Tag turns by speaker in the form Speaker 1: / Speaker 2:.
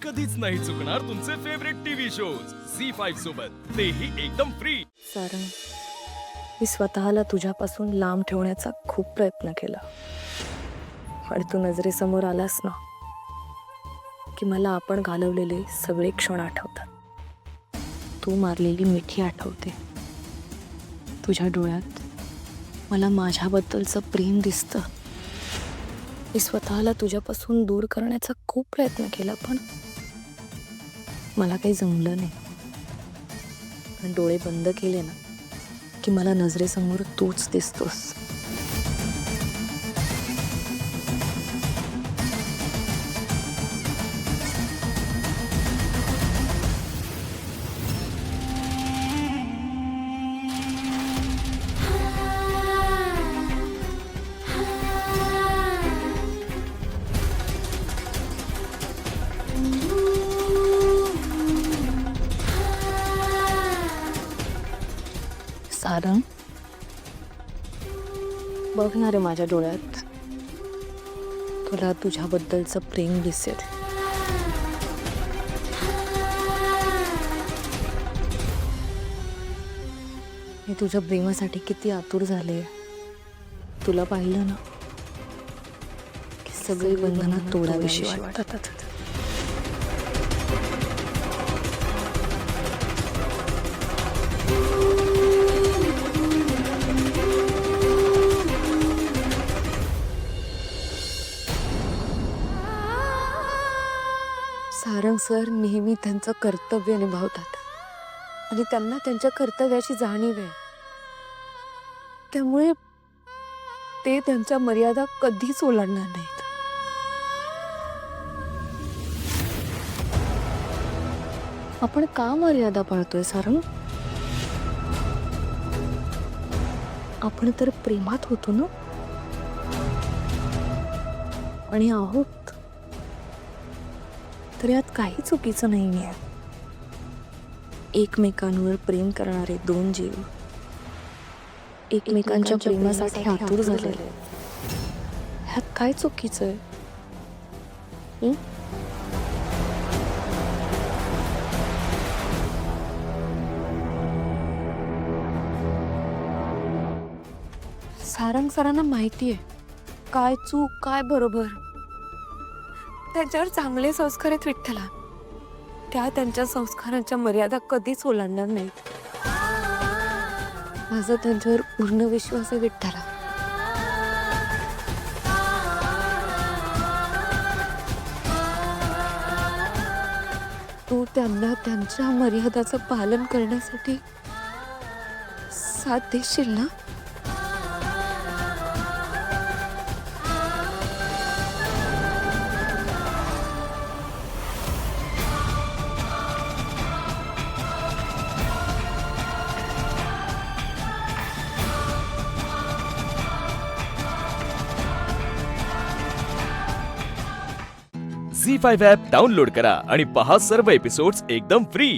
Speaker 1: कधीच नाही चुकणार तुमचे फेवरेट टीव्ही शोज झी5 सोबत, तेही एकदम फ्री.
Speaker 2: सारंग, मी स्वतःला तुझ्यापासून लांब ठेवण्याचा खूप प्रयत्न केला, पण तू नजरेसमोर आलास ना की मला आपण घालवलेले सगळे क्षण आठवतात. तू मारलेली मिठी आठवते. तुझ्या डोळ्यात मला माझ्याबद्दलचं प्रेम दिसतं. मी स्वतःला तुझ्यापासून दूर करण्याचा खूप प्रयत्न केला, पण मला काही जमलं नाही. पण डोळे बंद केले ना की मला नजरेसमोर तूच दिसतोस. सारंग, बघ ना रे माझ्या डोळ्यात, तुला तुझ्याबद्दलचं प्रेम दिसेल. मी तुझ्या प्रेमासाठी किती आतुर झाले. तुला पाहिलं ना की सगळी बंधनं तोडावीशी वाटतात. सारंग सर नेहमी त्यांचं कर्तव्य निभावतात आणि त्यांना त्यांच्या कर्तव्याची जाणीव आहे. त्यामुळे ते त्यांच्या मर्यादा कधीच ओलांडणार नाहीत. आपण का मर्यादा पाळतोय सारंग? आपण तर प्रेमात होतो ना, आणि आहोत तर यात काही चुकीचं नाहीये. एकमेकांवर प्रेम करणारे दोन जीव एकमेकांच्या प्रेमासाठी आतुर झालेले, ह्यात काय चुकीचं आहे? सारंग सरांना माहिती आहे काय चूक काय बरोबर. त्यांच्यावर चांगले संस्कार आहेत विठ्ठला. त्या त्यांच्या संस्कारांच्या मर्यादा कधीच ओलांडणार नाहीत. माझा त्यांच्यावर पूर्ण विश्वास आहे विठ्ठला. तू त्यांना त्यांच्या मर्यादाचं पालन करण्यासाठी साथ देशील ना?
Speaker 1: झी5 ॲप डाउनलोड करा आणि पहा सर्व एपिसोड्स एकदम फ्री.